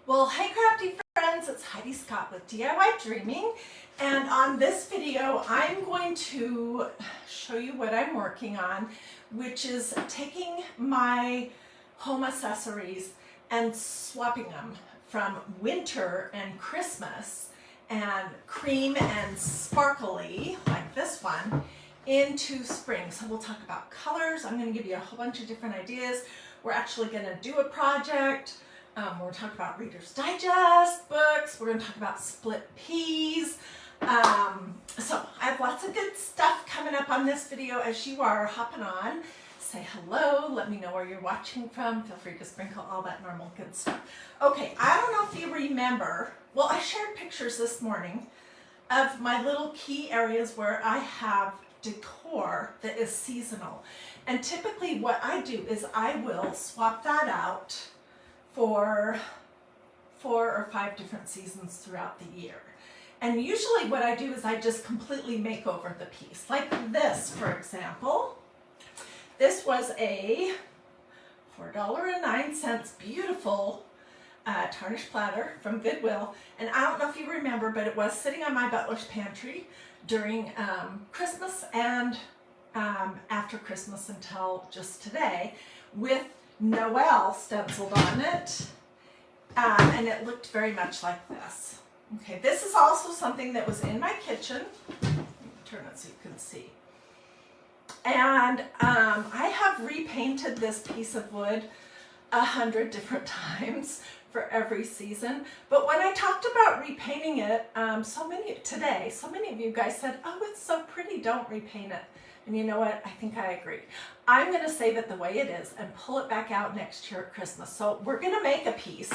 Well, hey crafty friends, it's Hiedi Scott with DiyDreaming, and on this video I'm going to show you what I'm working on, which is taking my home accessories and swapping them from winter and Christmas and cream and sparkly, like this one, into spring. So we'll talk about colors. I'm going to give you a whole bunch of different ideas. We're actually going to do a project. We're going to talk about Reader's Digest books. We're going to talk about split peas. So I have lots of good stuff coming up on this video as you are hopping on. Say hello. Let me know where you're watching from. Feel free to sprinkle all that normal good stuff. Okay, I don't know if you remember. Well, I shared pictures this morning of my little key areas where I have decor that is seasonal. And typically what I do is I will swap that out for 4 or 5 different seasons throughout the year. And usually what I do is I just completely make over the piece. Like this, for example. This was a $4.09 beautiful tarnished platter from Goodwill. And I don't know if you remember, but it was sitting on my butler's pantry during Christmas and after Christmas until just today, with Noel stenciled on it, and it looked very much like this. Okay, this is also something that was in my kitchen. Let me turn it so you can see. And I have repainted this piece of wood 100 different times for every season. But when I talked about repainting it, so many of you guys said, "Oh, it's so pretty, don't repaint it." And you know what? I think I agree. I'm going to save it the way it is and pull it back out next year at Christmas. So we're going to make a piece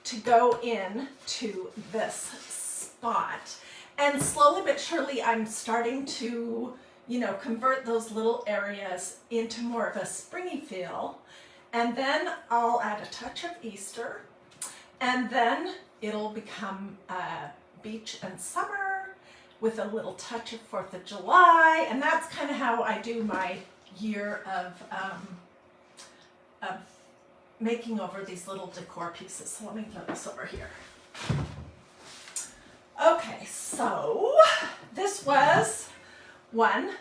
to go in to this spot. And slowly but surely I'm starting to, convert those little areas into more of a springy feel. And then I'll add a touch of Easter. And then it'll become beach and summer, with a little touch of 4th of July, and that's kind of how I do my year of making over these little decor pieces. So let me throw this over here. Okay, so this was one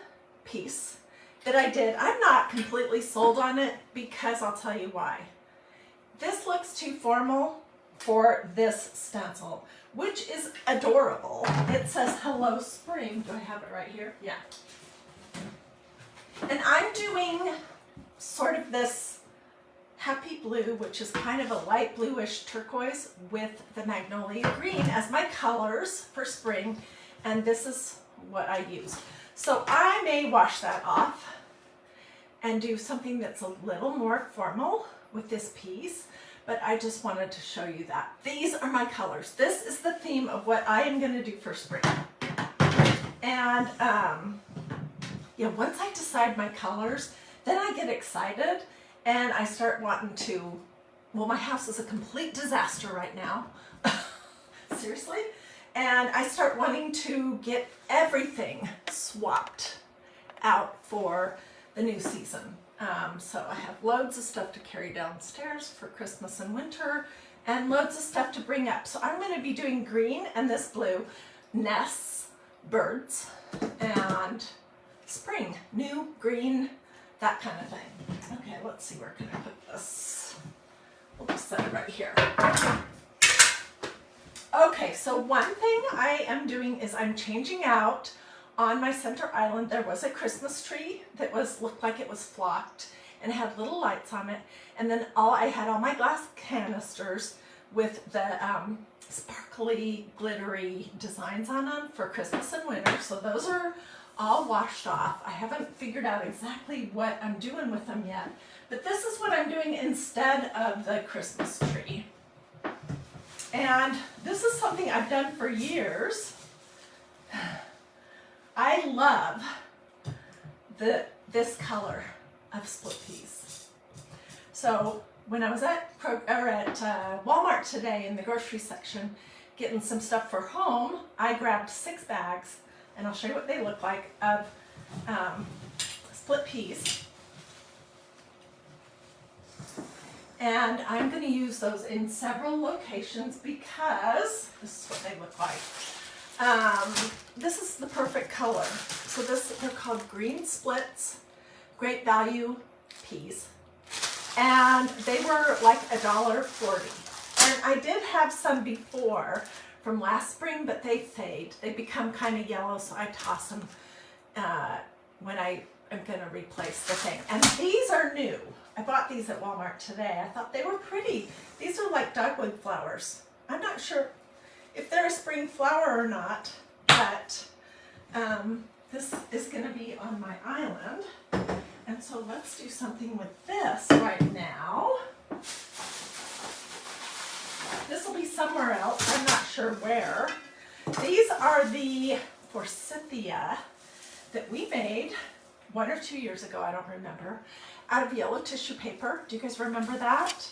piece that I did. I'm not completely sold on it because I'll tell you why. This looks too formal for this stencil, which is adorable. It says Hello Spring. Do I have it right here? Yeah. And I'm doing sort of this happy blue, which is kind of a light bluish turquoise, with the Magnolia green as my colors for spring. And this is what I use. So I may wash that off and do something that's a little more formal with this piece. But I just wanted to show you that. These are my colors. This is the theme of what I am going to do for spring. And once I decide my colors, then I get excited and I start wanting to, well, my house is a complete disaster right now. Seriously. And I start wanting to get everything swapped out for the new season. So I have loads of stuff to carry downstairs for Christmas and winter, and loads of stuff to bring up. So I'm going to be doing green and this blue, nests, birds, and spring, new, green, that kind of thing. Okay, let's see, where can I put this? We'll just set it right here. Okay, so one thing I am doing is I'm changing out. On my center island, there was a Christmas tree that looked like it was flocked and had little lights on it. And then I had all my glass canisters with the sparkly, glittery designs on them for Christmas and winter. So those are all washed off. I haven't figured out exactly what I'm doing with them yet. But this is what I'm doing instead of the Christmas tree. And this is something I've done for years. I love this color of split peas. So when I was at Walmart today in the grocery section getting some stuff for home, I grabbed 6 bags, and I'll show you what they look like, of split peas. And I'm going to use those in several locations because this is what they look like. This is the perfect color. So they're called green splits, great value peas. And they were like $1.40. And I did have some before from last spring, but they fade. They become kind of yellow, so I toss them when I am going to replace the thing. And these are new. I bought these at Walmart today. I thought they were pretty. These are like dogwood flowers. I'm not sure if they're a spring flower or not, but this is going to be on my island. And so let's do something with this right now. This will be somewhere else. I'm not sure where. These are the forsythia that we made 1 or 2 years ago, I don't remember, out of yellow tissue paper. Do you guys remember that?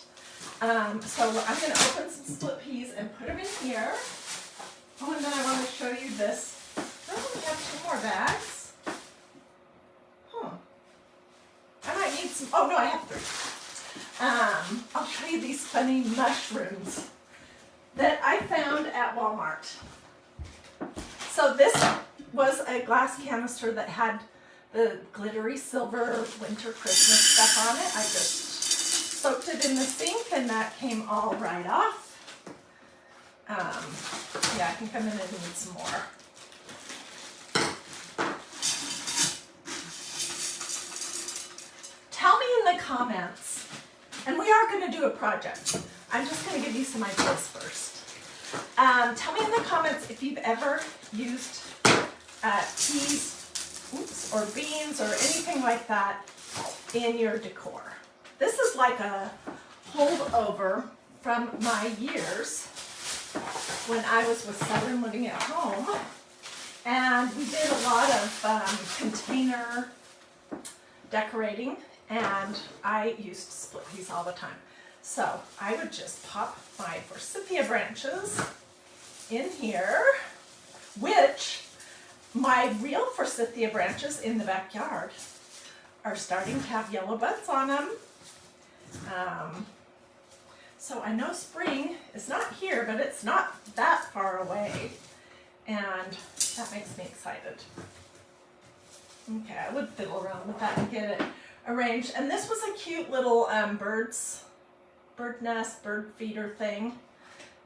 So I'm going to open some split peas and put them in here. Oh, and then I want to show you this. I only have 2 more bags. Huh. I might need some. Oh, no, I have 3. I'll show you these funny mushrooms that I found at Walmart. So this was a glass canister that had the glittery silver winter Christmas stuff on it. I just soaked it in the sink and that came all right off. Yeah, I think I'm going to need some more. Tell me in the comments, and we are going to do a project. I'm just going to give you some ideas first. Tell me in the comments if you've ever used peas, or beans, or anything like that in your decor. This is like a holdover from my years when I was with Southern living at home, and we did a lot of container decorating, and I used split peas all the time. So I would just pop my forsythia branches in here, which my real forsythia branches in the backyard are starting to have yellow buds on them. So I know spring is not here, but it's not that far away, and that makes me excited. Okay, I would fiddle around with that and get it arranged. And this was a cute little bird nest, bird feeder thing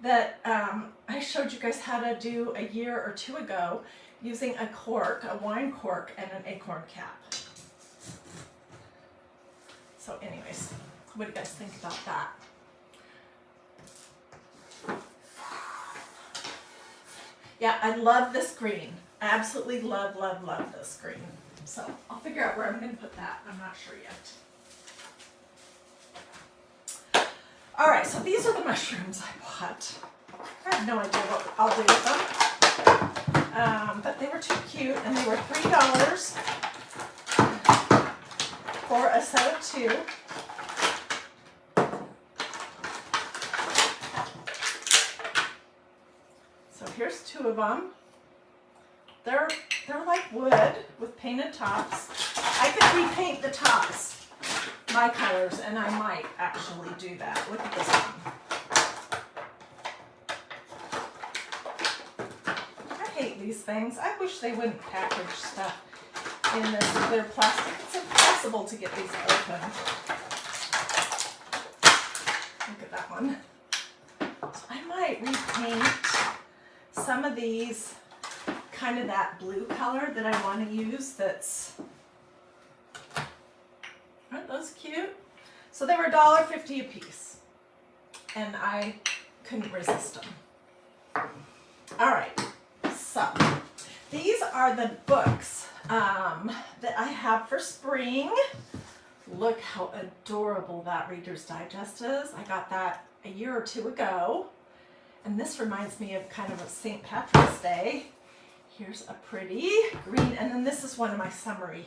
that I showed you guys how to do a year or 2 ago using a cork, a wine cork, and an acorn cap. So anyways, what do you guys think about that? Yeah, I love this green. I absolutely love, love, love this green. So I'll figure out where I'm going to put that. I'm not sure yet. All right, so these are the mushrooms I bought. I have no idea what I'll do with them. But they were too cute, and they were $3 for a set of 2. So here's 2 of them. They're like wood with painted tops. I could repaint the tops my colors, and I might actually do that. Look at this one. I hate these things. I wish they wouldn't package stuff in this clear plastic. It's impossible to get these open. Look at that one. So I might repaint some of these kind of that blue color that I want to use. Aren't those cute? So they were $1.50 a piece, and I couldn't resist them. All right, so these are the books that I have for spring. Look how adorable that Reader's Digest is. I got that a year or 2 ago, and this reminds me of kind of a St. Patrick's Day. Here's a pretty green, and then this is one of my summery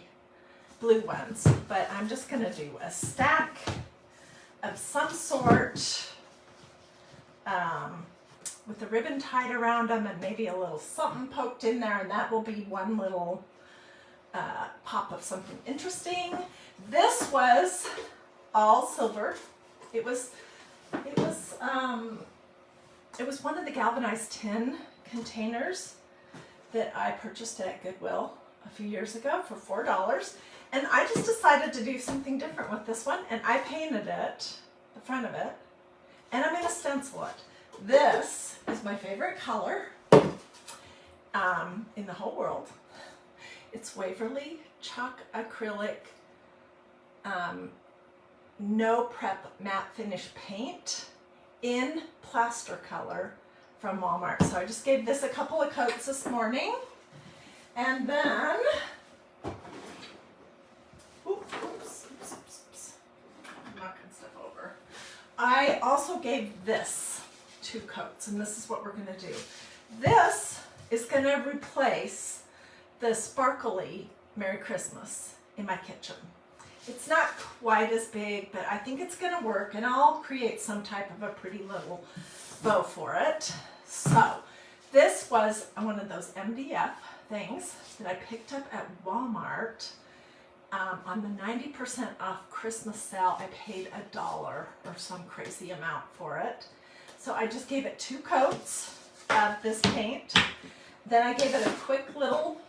blue ones, but I'm just going to do a stack of some sort with the ribbon tied around them and maybe a little something poked in there, and that will be one little pop of something interesting. This was all silver, It was one of the galvanized tin containers that I purchased at Goodwill a few years ago for $4. And I just decided to do something different with this one, and I painted it, the front of it, and I'm going to stencil it. This is my favorite color in the whole world. It's Waverly Chalk Acrylic No Prep Matte Finish Paint in plaster color from Walmart. So I just gave this a couple of coats this morning, and then oops, I'm knocking stuff over. I also gave this 2 coats, and this is what we're going to do. This is going to replace the sparkly Merry Christmas in my kitchen. It's not quite as big, but I think it's going to work, and I'll create some type of a pretty little bow for it. So this was one of those MDF things that I picked up at Walmart on the 90% off Christmas sale. I paid $1 or some crazy amount for it. So I just gave it 2 coats of this paint. Then I gave it a quick little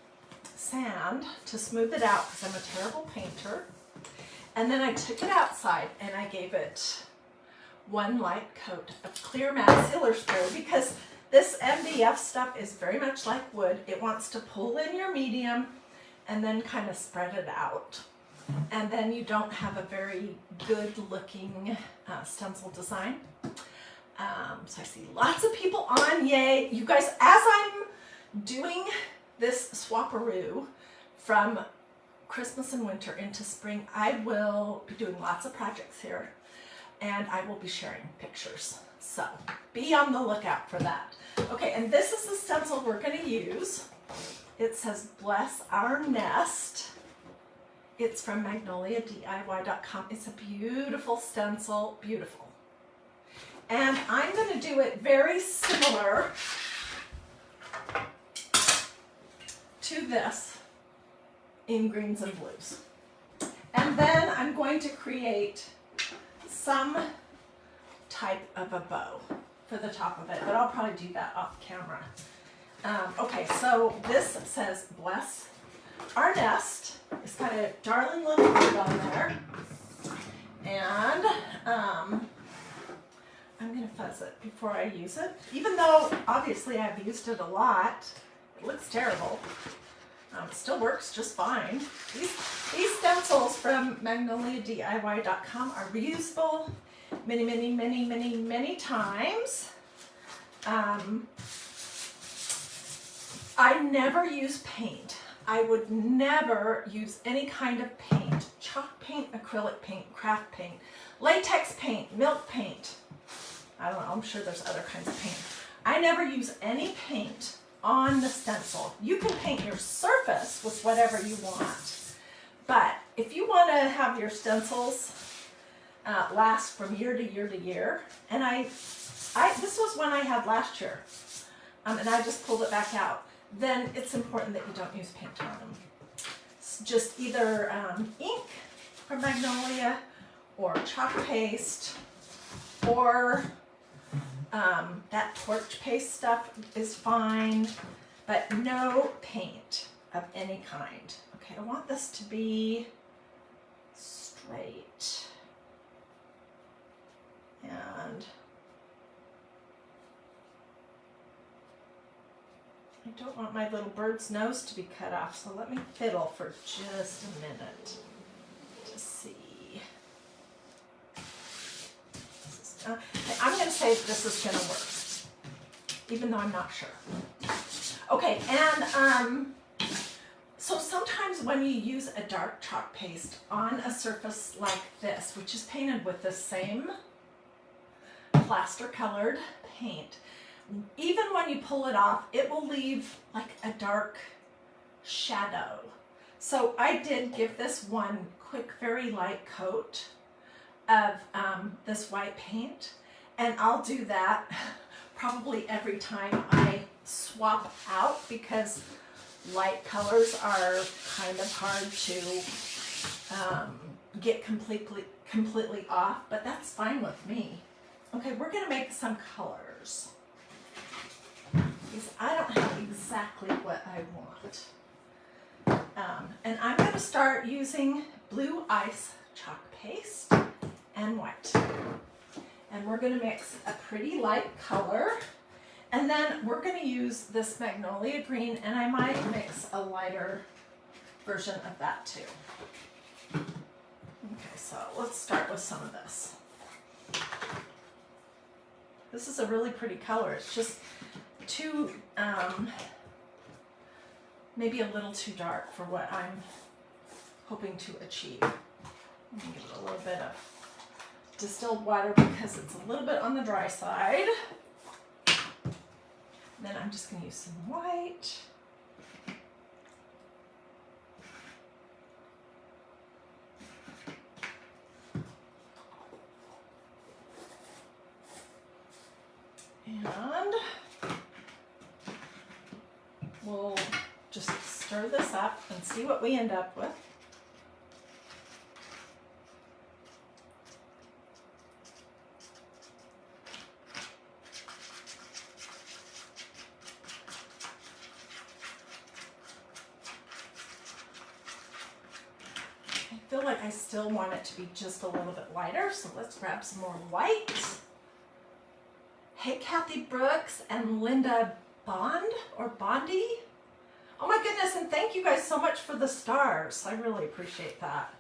sand to smooth it out because I'm a terrible painter. And then I took it outside and I gave it 1 light coat of clear matte sealer spray, because this MDF stuff is very much like wood. It wants to pull in your medium and then kind of spread it out. And then you don't have a very good looking stencil design. So I see lots of people on, yay. You guys, as I'm doing this swaparoo from Christmas and winter into spring, I will be doing lots of projects here, and I will be sharing pictures. So be on the lookout for that. Okay, and this is the stencil we're going to use. It says Bless Our Nest. It's from MagnoliaDIY.com. It's a beautiful stencil, beautiful. And I'm going to do it very similar to this in greens and blues. And then I'm going to create some type of a bow for the top of it, but I'll probably do that off camera. Okay, so this says Bless Our Nest. It's got a darling little bird on there. And I'm going to fuzz it before I use it. Even though, obviously, I've used it a lot, it looks terrible. It still works just fine. These stencils from MagnoliaDIY.com are reusable many times. I never use paint. I would never use any kind of paint. Chalk paint, acrylic paint, craft paint, latex paint, milk paint. I don't know, I'm sure there's other kinds of paint. I never use any paint on the stencil. You can paint your surface with whatever you want. But if you want to have your stencils last from year to year to year, and this was one I had last year, and I just pulled it back out, then it's important that you don't use paint on them. It's just either ink from Magnolia or chalk paste, or that torch paste stuff is fine, but no paint of any kind. Okay, I want this to be straight. And I don't want my little bird's nose to be cut off, so let me fiddle for just a minute to see. I'm going to say this is going to work, even though I'm not sure. Okay, and so sometimes when you use a dark chalk paste on a surface like this, which is painted with the same plaster colored paint, even when you pull it off, it will leave like a dark shadow. So I did give this one quick, very light coat of this white paint, and I'll do that probably every time I swap out, because light colors are kind of hard to get completely off, but that's fine with me. Okay, we're gonna make some colors. Because I don't have exactly what I want. And I'm gonna start using blue ice chalk paste and white. And we're gonna mix a pretty light color. And then we're gonna use this Magnolia green, and I might mix a lighter version of that too. Okay, so let's start with some of this. This is a really pretty color. It's just too, maybe a little too dark for what I'm hoping to achieve. I'm gonna give it a little bit of distilled water because it's a little bit on the dry side. And then I'm just gonna use some white. And we'll just stir this up and see what we end up with. I feel like I still want it to be just a little bit lighter, so let's grab some more white. Hey, Kathy Brooks and Linda Bond or Bondi. Oh my goodness, and thank you guys so much for the stars. I really appreciate that.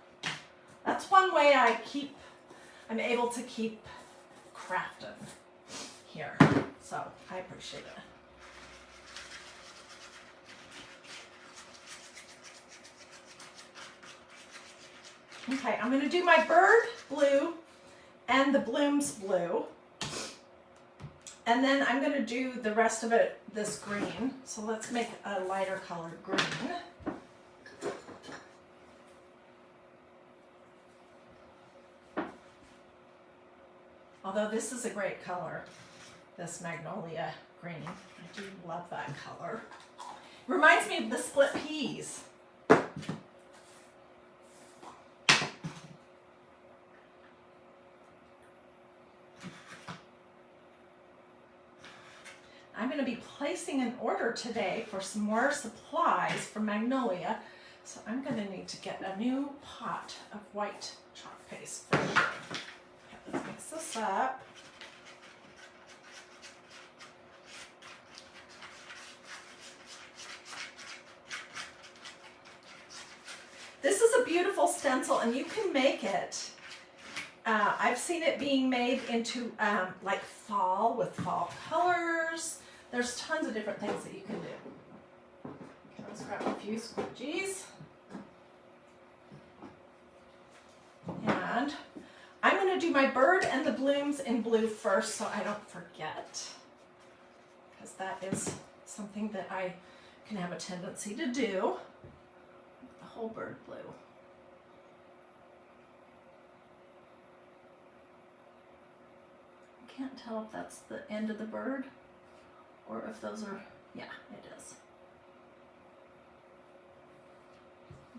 That's one way I'm able to keep crafting here. So I appreciate it. Okay, I'm gonna do my bird blue and the blooms blue. And then I'm going to do the rest of it this green. So let's make a lighter colored green. Although this is a great color, this Magnolia green. I do love that color. Reminds me of the split peas. I'm going to be placing an order today for some more supplies from Magnolia. So I'm going to need to get a new pot of white chalk paste for sure. Okay, let's mix this up. This is a beautiful stencil, and you can make it. I've seen it being made into like fall with fall colors. There's tons of different things that you can do. Okay, let's grab a few squidgies. And I'm going to do my bird and the blooms in blue first so I don't forget. Because that is something that I can have a tendency to do. The whole bird blue. I can't tell if that's the end of the bird or if those are, yeah, it is.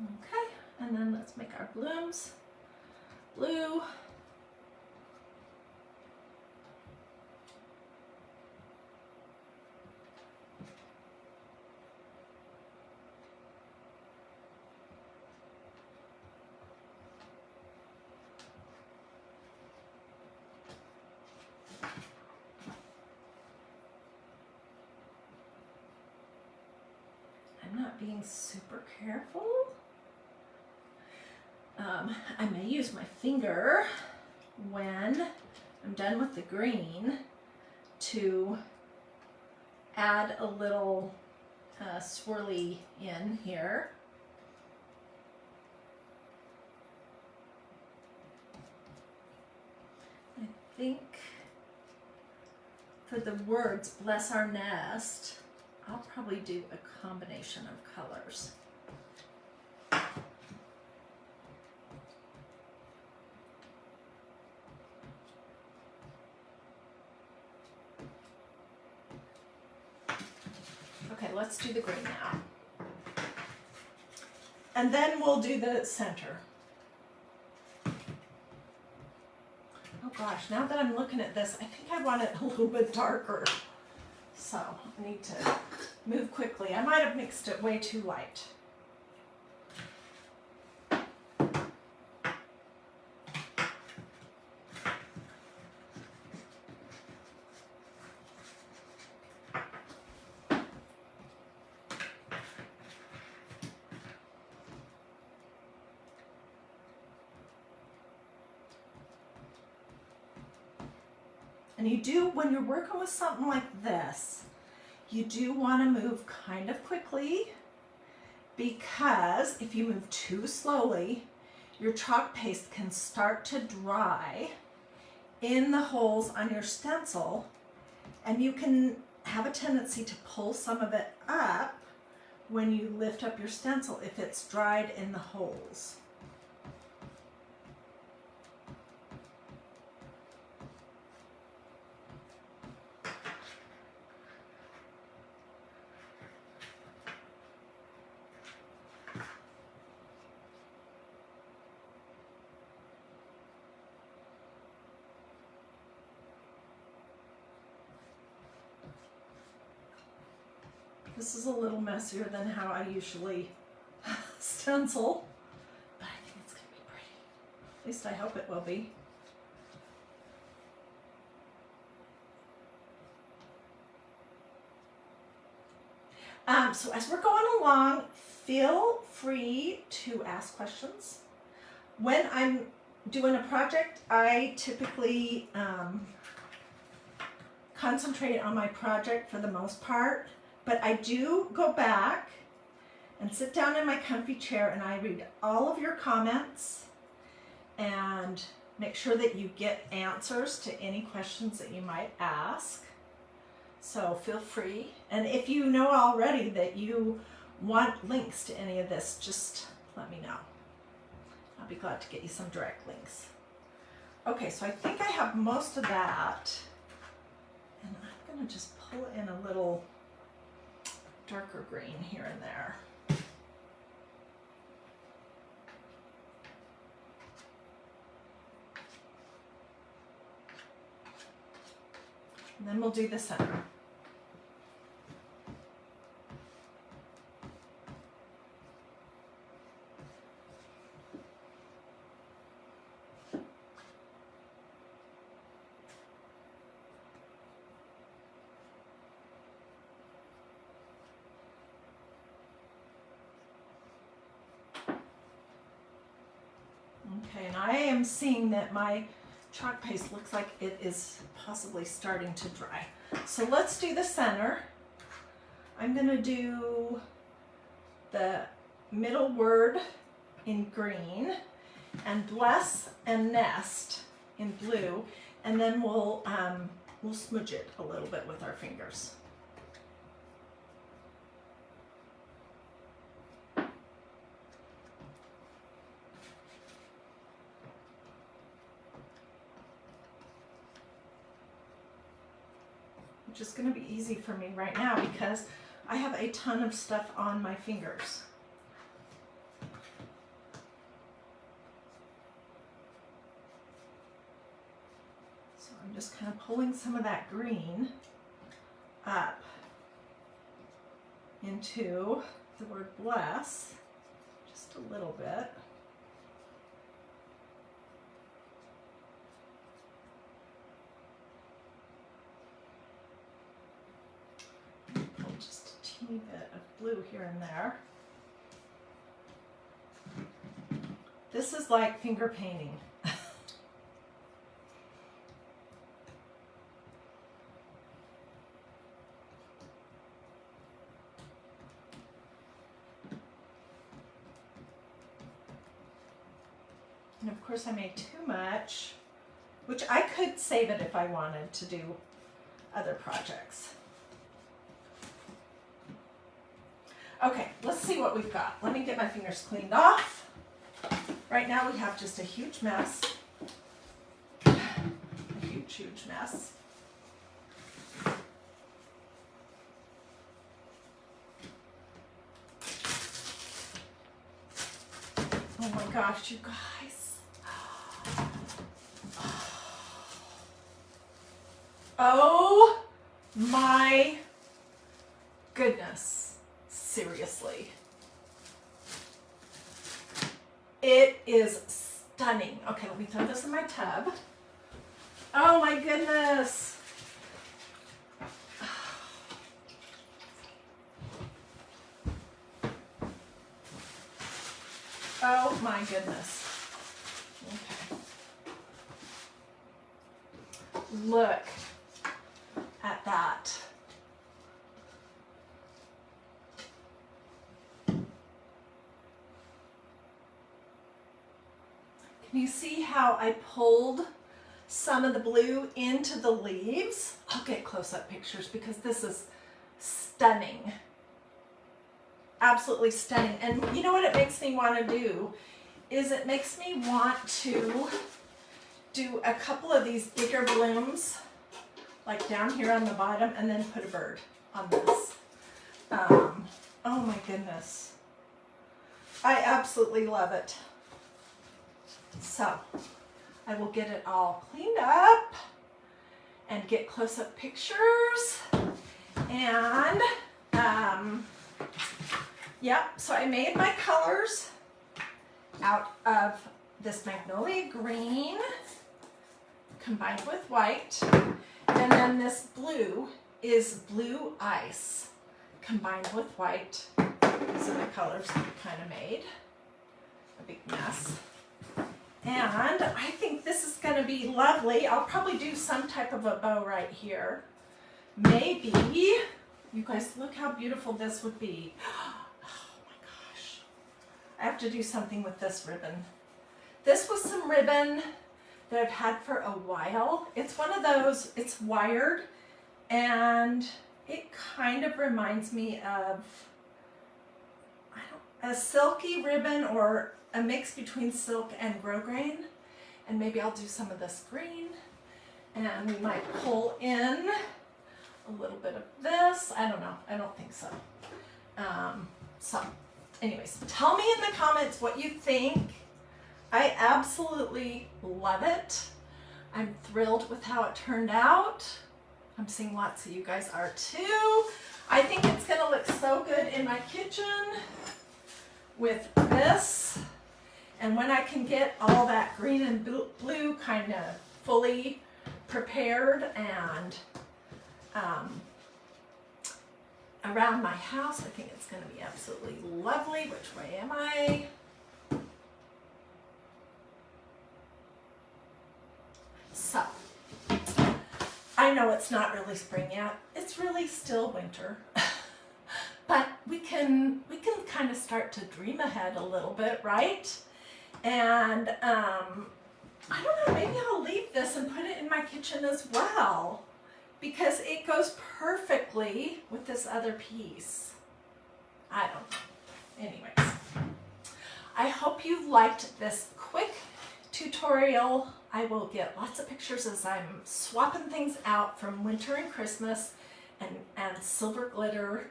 Okay, and then let's make our blooms blue. Not being super careful. I may use my finger when I'm done with the green to add a little swirly in here. I think for the words "bless our nest," I'll probably do a combination of colors. Okay, let's do the green now. And then we'll do the center. gosh, now that I'm looking at this, I think I want it a little bit darker. So I need to move quickly. I might have mixed it way too light. And you do, when you're working with something like this, you do want to move kind of quickly, because if you move too slowly, your chalk paste can start to dry in the holes on your stencil, and you can have a tendency to pull some of it up when you lift up your stencil if it's dried in the holes. This is a little messier than how I usually stencil, but I think it's going to be pretty. At least I hope it will be. So as we're going along, feel free to ask questions. When I'm doing a project, I typically concentrate on my project for the most part. But I do go back and sit down in my comfy chair and I read all of your comments and make sure that you get answers to any questions that you might ask. So feel free. And if you know already that you want links to any of this, just let me know. I'll be glad to get you some direct links. Okay, so I think I have most of that. And I'm going to just pull in a little darker green here and there. And then we'll do the center. Okay, and I am seeing that my chalk paste looks like it is possibly starting to dry. So let's do the center. I'm going to do the middle word in green and bless and nest in blue, and then we'll smudge it a little bit with our fingers. Which is going to be easy for me right now because I have a ton of stuff on my fingers. So I'm just kind of pulling some of that green up into the word bless, just a little bit. Just a teeny bit of blue here and there. This is like finger painting. And of course I made too much, which I could save it if I wanted to do other projects. Okay, let's see what we've got. Let me get my fingers cleaned off. Right now we have just a huge mess. A huge mess. Oh my gosh, you guys. Oh my goodness. Seriously. It is stunning. Okay, let me throw this in my tub. Oh my goodness. Oh my goodness. Okay. Look at that. Can you see how I pulled some of the blue into the leaves? I'll get close-up pictures because this is stunning. Absolutely stunning. And you know what it makes me want to do is it makes me want to do a couple of these bigger blooms like down here on the bottom and then put a bird on this. Oh my goodness. I absolutely love it. So I will get it all cleaned up and get close-up pictures. And yep, so I made my colors out of this Magnolia green combined with white. And then this blue is blue ice combined with white. These are the colors that I kind of made. A big mess. And I think this is going to be lovely. I'll probably do some type of a bow right here. Maybe, you guys, look how beautiful this would be. Oh my gosh. I have to do something with this ribbon. This was some ribbon that I've had for a while. It's one of those, it's wired, and it kind of reminds me of a silky ribbon or a mix between silk and grosgrain. And maybe I'll do some of this green, and we might pull in a little bit of this. I don't know. I don't think so. So anyways, tell me in the comments what you think. I absolutely love it. I'm thrilled with how it turned out. I'm seeing lots of you guys are too. I think it's gonna look so good in my kitchen with this. And when I can get all that green and blue kind of fully prepared and around my house, I think it's going to be absolutely lovely. Which way am I? So, I know it's not really spring yet. It's really still winter. But we can kind of start to dream ahead a little bit, right? And I don't know, maybe I'll leave this and put it in my kitchen as well, because it goes perfectly with this other piece. I don't know. Anyways, I hope you liked this quick tutorial. I will get lots of pictures as I'm swapping things out from winter and Christmas and silver glitter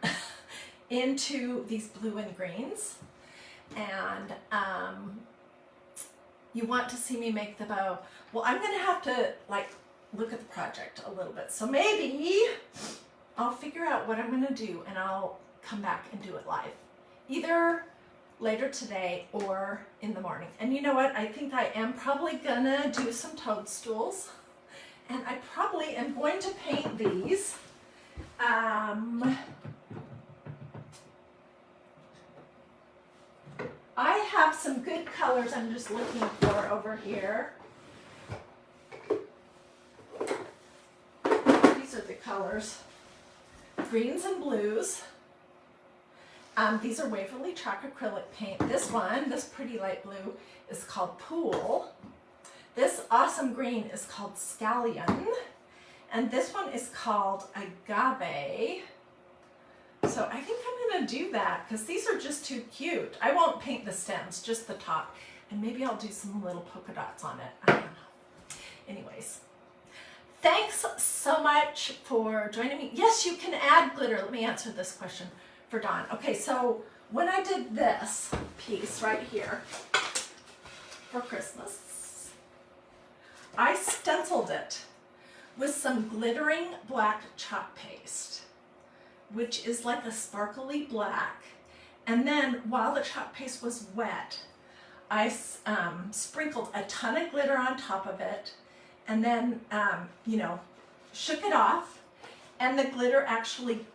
into these blue and greens. And you want to see me make the bow. Well, I'm gonna have to like look at the project a little bit. So maybe I'll figure out what I'm gonna do and I'll come back and do it live. Either later today or in the morning. And you know what? I think I am probably gonna do some toadstools. And I probably am going to paint these. I have some good colors I'm just looking for over here. These are the colors. Greens and blues. These are Waverly Chalk acrylic paint. This one, this pretty light blue, is called Pool. This awesome green is called Scallion. And this one is called Agave. So I think I'm going to do that because these are just too cute. I won't paint the stems, just the top. And maybe I'll do some little polka dots on it. I don't know. Anyways, thanks so much for joining me. Yes, you can add glitter. Let me answer this question for Dawn. Okay, so when I did this piece right here for Christmas, I stenciled it with some glittering black chalk paste, which is like a sparkly black. And then while the chalk paste was wet, I sprinkled a ton of glitter on top of it, and then, you know, shook it off, and the glitter actually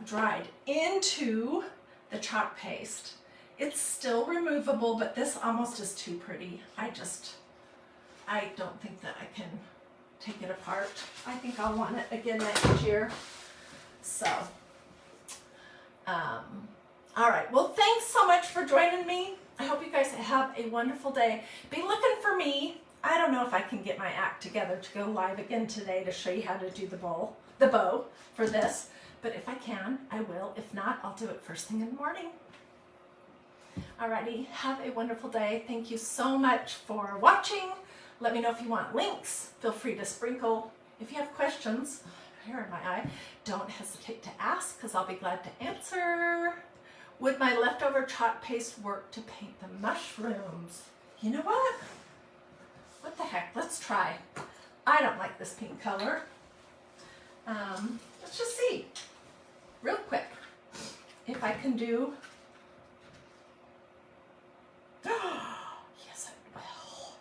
dried into the chalk paste. It's still removable, but this almost is too pretty. I don't think that I can take it apart. I think I'll want it again next year. So, all right. Well, thanks so much for joining me. I hope you guys have a wonderful day. Be looking for me. I don't know if I can get my act together to go live again today to show you how to do the bow for this. But if I can, I will. If not, I'll do it first thing in the morning. Alrighty, have a wonderful day. Thank you so much for watching. Let me know if you want links. Feel free to sprinkle. If you have questions, hair in my eye, don't hesitate to ask because I'll be glad to answer. Would my leftover chalk paste work to paint the mushrooms? You know what? What the heck? Let's try. I don't like this pink color. Let's just see real quick if I can do. Yes, I will.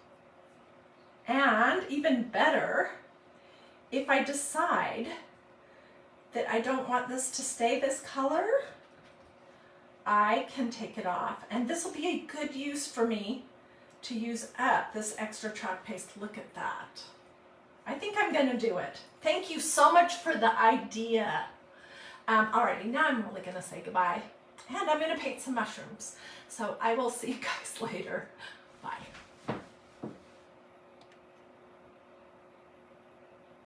And even better, if I decide that I don't want this to stay this color, I can take it off. And this will be a good use for me to use up this extra chalk paste. Look at that. I think I'm going to do it. Thank you so much for the idea. Alrighty, now I'm really going to say goodbye. And I'm going to paint some mushrooms. So I will see you guys later. Bye.